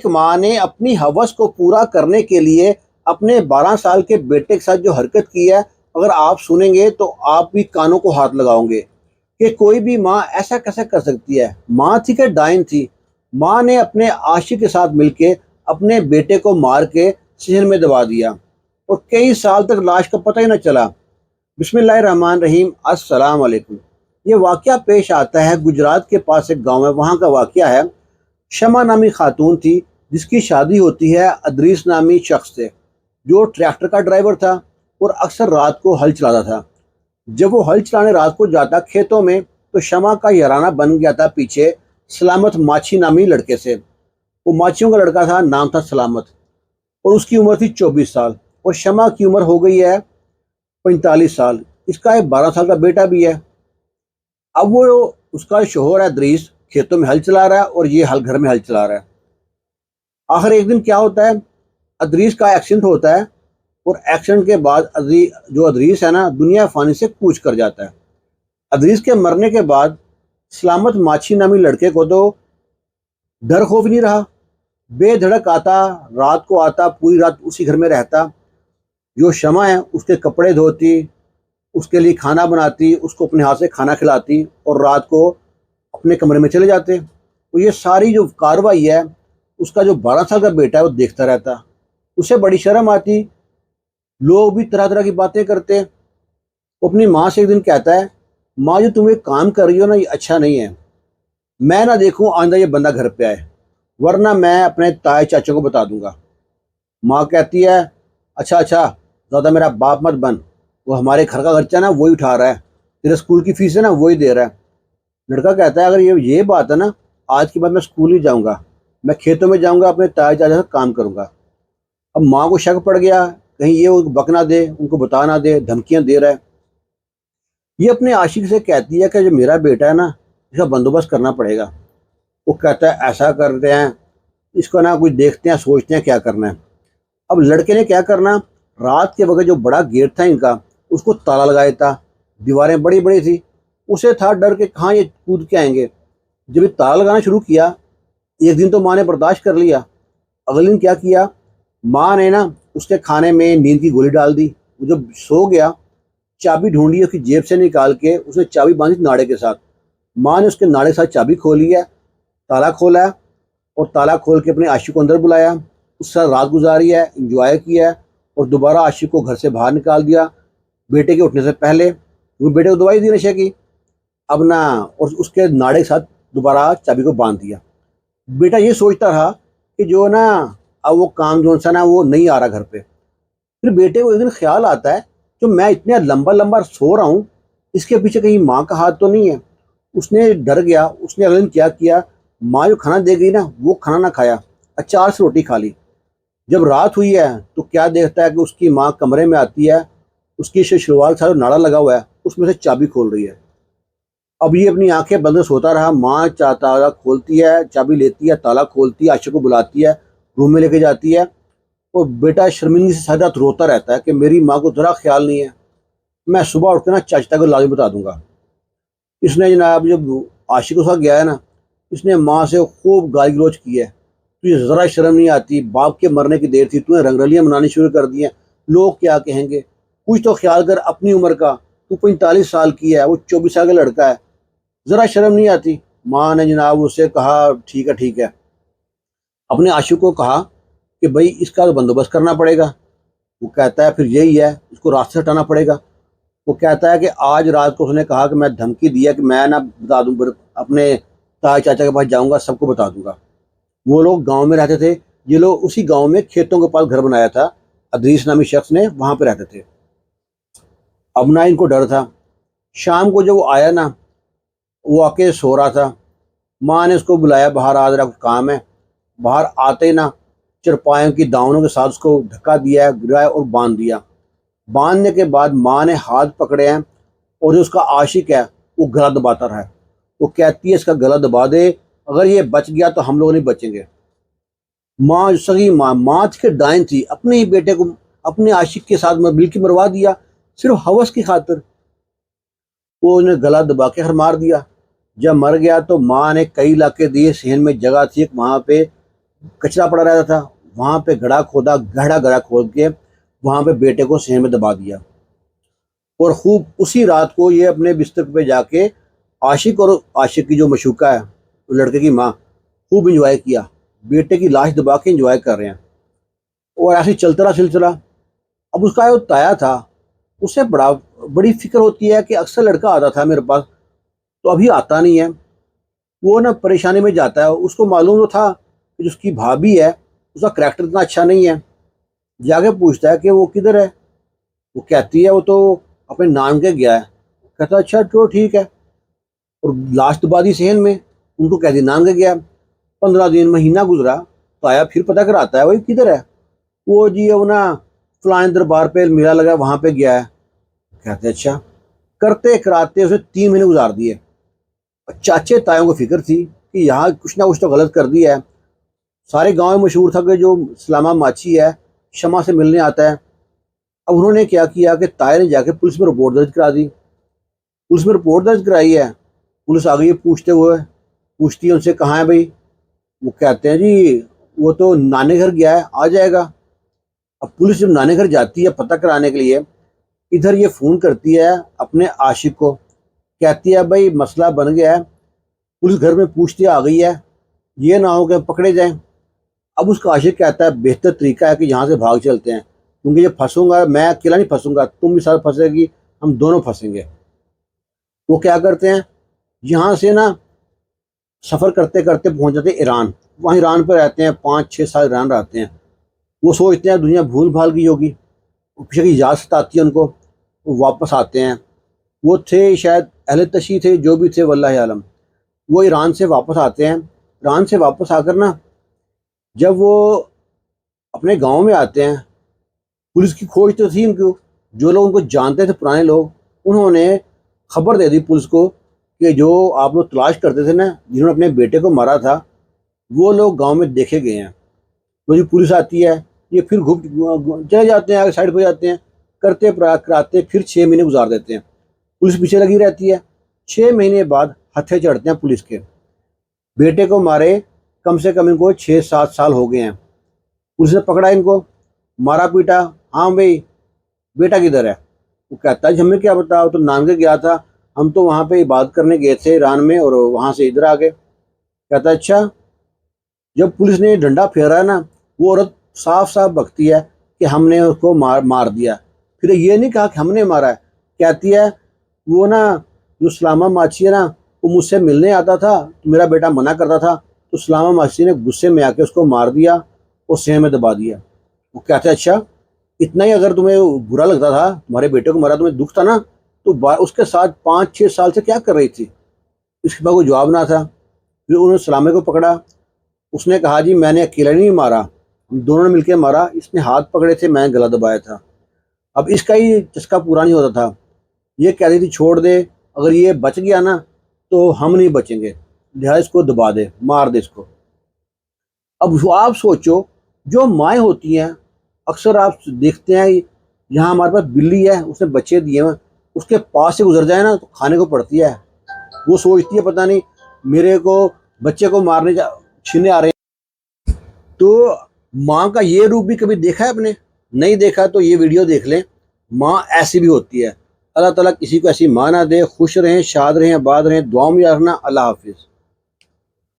ایک ماں نے اپنی ہوس کو پورا کرنے کے لیے اپنے 12 سال کے بیٹے کے ساتھ جو حرکت کی ہے، اگر آپ سنیں گے تو آپ بھی کانوں کو ہاتھ لگاؤ گے کہ کوئی بھی ماں ایسا کیسے کر سکتی ہے۔ ماں تھی کہ ڈائن تھی؟ ماں نے اپنے عاشق کے ساتھ مل کے اپنے بیٹے کو مار کے صحن میں دبا دیا اور کئی سال تک لاش کا پتہ ہی نہ چلا۔ بسم اللہ الرحمن الرحیم، السلام علیکم۔ یہ واقعہ پیش آتا ہے گجرات کے پاس ایک گاؤں ہے، وہاں کا واقعہ ہے۔ شمع نامی خاتون تھی جس کی شادی ہوتی ہے ادریس نامی شخص سے، جو ٹریکٹر کا ڈرائیور تھا اور اکثر رات کو ہل چلاتا تھا۔ جب وہ ہل چلانے رات کو جاتا کھیتوں میں تو شمع کا یارانہ بن گیا تھا پیچھے سلامت ماچھی نامی لڑکے سے۔ وہ ماچھیوں کا لڑکا تھا، نام تھا سلامت، اور اس کی عمر تھی 24 سال، اور شمع کی عمر ہو گئی ہے 45 سال۔ اس کا ایک 12 سال کا بیٹا بھی ہے۔ اب وہ اس کا شوہر ہے ادریس، کھیتوں میں ہل چلا رہا ہے اور یہ گھر میں ہل چلا رہا ہے۔ آخر ایک دن کیا ہوتا ہے، ادریس کا ایکسیڈنٹ ہوتا ہے، اور ایکسیڈنٹ کے بعد جو ادریس ہے نا، دنیا فانی سے کوچ کر جاتا ہے۔ ادریس کے مرنے کے بعد سلامت ماچھی نامی لڑکے کو تو ڈر خوف نہیں رہا، بے دھڑک آتا، رات کو آتا، پوری رات اسی گھر میں رہتا۔ جو شمع ہے اس کے کپڑے دھوتی، اس کے لیے کھانا بناتی، اس کو اپنے ہاتھ سے کھانا کھلاتی، اور رات کو اپنے کمرے میں چلے جاتے۔ تو یہ ساری جو کارروائی ہے اس کا جو 12 سال کا بیٹا ہے وہ دیکھتا رہتا۔ اسے بڑی شرم آتی، لوگ بھی طرح طرح کی باتیں کرتے۔ وہ اپنی ماں سے ایک دن کہتا ہے، ماں جو تم یہ کام کر رہی ہو نا، یہ اچھا نہیں ہے، میں نہ دیکھوں آئندہ یہ بندہ گھر پہ آئے، ورنہ میں اپنے تائے چاچوں کو بتا دوں گا۔ ماں کہتی ہے، اچھا زیادہ میرا باپ مت بن، وہ ہمارے گھر کا خرچہ نا وہی اٹھا رہا ہے، تیرے اسکول کی فیس ہے نا وہی دے رہا ہے۔ لڑکا کہتا ہے، اگر یہ بات ہے نا، آج کے بعد میں اسکول نہیں جاؤں گا، میں کھیتوں میں جاؤں گا، اپنے تائے چاچا سے کام کروں گا۔ اب ماں کو شک پڑ گیا، کہیں یہ ان کو بکنا دے، ان کو بتا نہ دے، دھمکیاں دے رہا ہے۔ یہ اپنے عاشق سے کہتی ہے کہ جو میرا بیٹا ہے نا، اس کا بندوبست کرنا پڑے گا۔ وہ کہتا ہے، ایسا کرتے ہیں، اس کو نا کچھ دیکھتے ہیں، سوچتے ہیں کیا کرنا ہے۔ اب لڑکے نے کیا کرنا، رات کے وقت جو بڑا گیٹ تھا ان کا، اس کو تالا لگایا تھا، دیواریں بڑی بڑی تھی، اسے تھا ڈر کہ کہاں یہ کود کے آئیں گے۔ جب یہ تالا لگانا شروع کیا، ایک دن تو ماں نے برداشت کر لیا، اگلے دن کیا کیا، ماں نے نا اس کے کھانے میں نیند کی گولی ڈال دی۔ وہ جب سو گیا، چابی ڈھونڈی، اس کی جیب سے نکال کے اس نے چابی باندھی ناڑے کے ساتھ۔ ماں نے اس کے ناڑے کے ساتھ چابی کھولی ہے، تالا کھولا ہے، اور تالا کھول کے اپنے عاشق کو اندر بلایا، اس سے رات گزاری ہے، انجوائے کیا ہے، اور دوبارہ عاشق کو گھر سے باہر نکال دیا بیٹے کے اٹھنے سے پہلے۔ وہ بیٹے کو دوائی دی نشے کی، اب نہ، اور اس کے ناڑے کے ساتھ دوبارہ چابی کو باندھ دیا۔ بیٹا یہ سوچتا رہا کہ جو نا اب وہ کام جو سا نا وہ نہیں آ رہا گھر پہ۔ پھر بیٹے کو ایک دن خیال آتا ہے، جو میں اتنا لمبا سو رہا ہوں، اس کے پیچھے کہیں ماں کا ہاتھ تو نہیں ہے۔ اس نے ڈر گیا، اس نے اگلے دن کیا کیا، ماں جو کھانا دے گئی نا وہ کھانا نہ کھایا، اچار سے روٹی کھا لی۔ جب رات ہوئی ہے تو کیا دیکھتا ہے کہ اس کی ماں کمرے میں آتی ہے، اس کی شلوار کا سارا ناڑا لگا ہوا ہے، اس میں سے چابی کھول رہی ہے۔ اب یہ اپنی آنکھیں بند سوتا رہا، ماں تالا کھولتی ہے، چابی لیتی ہے، تالا کھولتی ہے، عاشق کو بلاتی ہے، روم میں لے کے جاتی ہے، اور بیٹا شرمندگی سے ساری رات روتا رہتا ہے کہ میری ماں کو ذرا خیال نہیں ہے، میں صبح اٹھ کے نا چاچا کو لازمی بتا دوں گا۔ اس نے جناب جب عاشق کے ساتھ گیا ہے نا، اس نے ماں سے خوب گالی گلوچ کی ہے، تجھے ذرا شرم نہیں آتی، باپ کے مرنے کی دیر تھی، تو نے رنگرلیاں منانی شروع کر دی ہیں، لوگ کیا کہیں گے، کچھ تو خیال کر اپنی عمر کا، تو 45 سال کی ہے، وہ 24 سال کا لڑکا ہے، ذرا شرم نہیں آتی۔ ماں نے جناب اس سے کہا، ٹھیک ہے، اپنے عاشق کو کہا کہ بھائی اس کا تو بندوبست کرنا پڑے گا۔ وہ کہتا ہے پھر یہی ہے، اس کو راستے سے ہٹانا پڑے گا۔ وہ کہتا ہے کہ آج رات کو اس نے کہا کہ میں دھمکی دیا کہ میں نہ بتا دوں، اپنے تایا چاچا کے پاس جاؤں گا، سب کو بتا دوں گا۔ وہ لوگ گاؤں میں رہتے تھے، یہ لوگ اسی گاؤں میں کھیتوں کے پاس گھر بنایا تھا، ادریس نامی شخص نے، وہاں پہ رہتے تھے۔ اب نہ ان کو ڈر تھا۔ شام کو جب وہ آیا نا، وہ آ کے سو رہا تھا، ماں نے اس کو بلایا، باہر آ رہا کام ہے۔ باہر آتے نا چرپایوں کی داؤنوں کے ساتھ اس کو دھکا دیا، گرایا اور باندھ دیا۔ باندھنے کے بعد ماں نے ہاتھ پکڑے ہیں، اور جو اس کا عاشق ہے وہ گلا دباتا رہا ہے۔ وہ کہتی ہے اس کا گلا دبا دے، اگر یہ بچ گیا تو ہم لوگ نہیں بچیں گے۔ ماں سگی ماں تھی کہ ڈائن تھی، اپنے ہی بیٹے کو اپنے عاشق کے ساتھ مل کے مروا دیا، صرف ہوس کی خاطر۔ وہ انہیں گلا دبا کے مار دیا۔ جب مر گیا تو ماں نے کئی علاقے دیے، صحن میں جگہ تھی وہاں پہ کچرا پڑا رہتا تھا، وہاں پہ گہرا گڑھا کھود کے وہاں پہ بیٹے کو صحن میں دبا دیا، اور خوب اسی رات کو یہ اپنے بستر پہ جا کے عاشق اور عاشق کی جو مشوقہ ہے لڑکے کی ماں، خوب انجوائے کیا، بیٹے کی لاش دبا کے انجوائے کر رہے ہیں، اور ایسے ہی چلتا رہا سلسلہ۔ اب اس کا جو تایا تھا اسے بڑی فکر ہوتی ہے کہ اکثر لڑکا آتا تھا میرے پاس، تو ابھی آتا نہیں ہے، وہ نا پریشانی میں جاتا ہے۔ اس کو معلوم تو تھا کہ جو اس کی بھابھی ہے اس کا کریکٹر اتنا اچھا نہیں ہے، جا کے پوچھتا ہے کہ وہ کدھر ہے، وہ کہتی ہے وہ تو اپنے نان کے گیا ہے۔ کہتا اچھا تو ٹھیک ہے، اور لاش دبا دی صحن میں، ان کو کہتی نان کے گیا۔ 15 دن مہینہ گزرا تو آیا، پھر پتہ کراتا ہے وہی کدھر ہے، وہ جی وہ نا فلاں دربار پہ میلہ لگا وہاں پہ گیا ہے۔ کہتے اچھا، کرتے کراتے اسے 3 مہینے گزار دیے۔ چاچے تایوں کو فکر تھی کہ یہاں کچھ نہ کچھ تو غلط کر دیا ہے، سارے گاؤں میں مشہور تھا کہ جو سلامہ ماچھی ہے شمع سے ملنے آتا ہے۔ اب انہوں نے کیا کیا کہ طاہر نے جا کے پولیس میں رپورٹ درج کرا دی، پولیس میں رپورٹ درج کرائی ہے۔ پولیس آ گئی ہے پوچھتی ہے ان سے کہاں ہے بھائی، وہ کہتے ہیں جی وہ تو نانے گھر گیا ہے، آ جائے گا۔ اب پولیس جب نانے گھر جاتی ہے پتہ کرانے کے لیے، ادھر یہ فون کرتی ہے اپنے عاشق کو، کہتی ہے بھائی مسئلہ بن گیا ہے، پولیس گھر میں پوچھتی آ گئی ہے، یہ نہ ہو کہ پکڑے جائیں۔ اب اس کا عاشق کہتا ہے بہتر طریقہ ہے کہ یہاں سے بھاگ چلتے ہیں، کیونکہ یہ پھنسوں گا میں اکیلا نہیں پھنسوں گا، تم بھی ساتھ پھنسے گی، ہم دونوں پھنسیں گے۔ وہ کیا کرتے ہیں، یہاں سے نا سفر کرتے کرتے پہنچ جاتے ہیں ایران، وہاں ایران پہ رہتے ہیں، 5-6 سال ایران رہتے ہیں۔ وہ سوچتے ہیں دنیا بھول بھال گئی ہوگی، پیچھے کی یاد ستاتی ہے ان کو، وہ واپس آتے ہیں۔ وہ تھے شاید اہل تشیع تھے، جو بھی تھے واللہ عالم۔ وہ ایران سے واپس آتے ہیں، ایران سے واپس آ کر نا جب وہ اپنے گاؤں میں آتے ہیں، پولیس کی کھوج تو تھی ان کو، جو لوگ ان کو جانتے تھے پرانے لوگ، انہوں نے خبر دے دی پولیس کو کہ جو آپ لوگ تلاش کرتے تھے نا جنہوں نے اپنے بیٹے کو مارا تھا، وہ لوگ گاؤں میں دیکھے گئے ہیں۔ تو جو پولیس آتی ہے یہ پھر چلے جاتے ہیں، آگے سائڈ پہ جاتے ہیں، کرتے کراتے پھر 6 مہینے گزار دیتے ہیں، پولیس پیچھے لگی رہتی ہے۔ 6 مہینے بعد ہتھے چڑھتے ہیں پولیس کے، بیٹے کو مارے کم سے کم ان کو 6-7 سال ہو گئے ہیں۔ پولیس نے پکڑا ان کو، مارا پیٹا، ہاں بھائی بیٹا کدھر ہے؟ وہ کہتا ہے ہمیں کیا بتا، وہ تو نانگے گیا تھا، ہم تو وہاں پہ عبادت کرنے گئے تھے ایران میں، اور وہاں سے ادھر آ گئے۔ کہتا اچھا۔ جب پولیس نے ڈنڈا پھیرا ہے نا، وہ عورت صاف صاف بکتی ہے کہ ہم نے اس کو مار دیا، پھر یہ نہیں کہا کہ ہم نے مارا ہے، کہتی ہے وہ نا جو سلامہ ماچھی ہے نا وہ مجھ سے ملنے آتا تھا، میرا بیٹا منع کرتا تھا، تو سلامہ ماچھی نے غصے میں آ کے اس کو مار دیا اور صحن میں دبا دیا۔ وہ کہتے ہیں اچھا، اتنا ہی اگر تمہیں برا لگتا تھا، تمہارے بیٹے کو مارا تمہیں دکھ تھا نا، تو اس کے ساتھ 5-6 سال سے کیا کر رہی تھی؟ اس کے بعد کوئی جواب نہ تھا۔ پھر انہوں نے سلامہ کو پکڑا، اس نے کہا جی میں نے اکیلا نہیں مارا، ہم دونوں نے مل کے مارا، اس نے ہاتھ پکڑے تھے، میں نے گلا دبایا تھا۔ اب اس کا ہی چسکا پورا نہیں ہوتا تھا، یہ کہتی تھی چھوڑ دے، اگر یہ بچ گیا نا تو ہم نہیں بچیں گے، لہٰذا اس کو دبا دے، مار دے اس کو۔ اب آپ سوچو، جو مائیں ہوتی ہیں اکثر آپ دیکھتے ہیں، یہاں ہمارے پاس بلی ہے، اس نے بچے دیے ہیں، اس کے پاس سے گزر جائے نا تو کھانے کو پڑتی ہے، وہ سوچتی ہے پتہ نہیں میرے کو بچے کو مارنے چھینے آ رہے ہیں۔ تو ماں کا یہ روپ بھی کبھی دیکھا ہے آپ نے؟ نہیں دیکھا تو یہ ویڈیو دیکھ لیں، ماں ایسی بھی ہوتی ہے۔ اللہ تعالیٰ کسی کو ایسی ماں نہ دے۔ خوش رہیں، شاد رہیں، آباد رہیں، دعاؤں میں یاد رکھنا۔ اللہ حافظ۔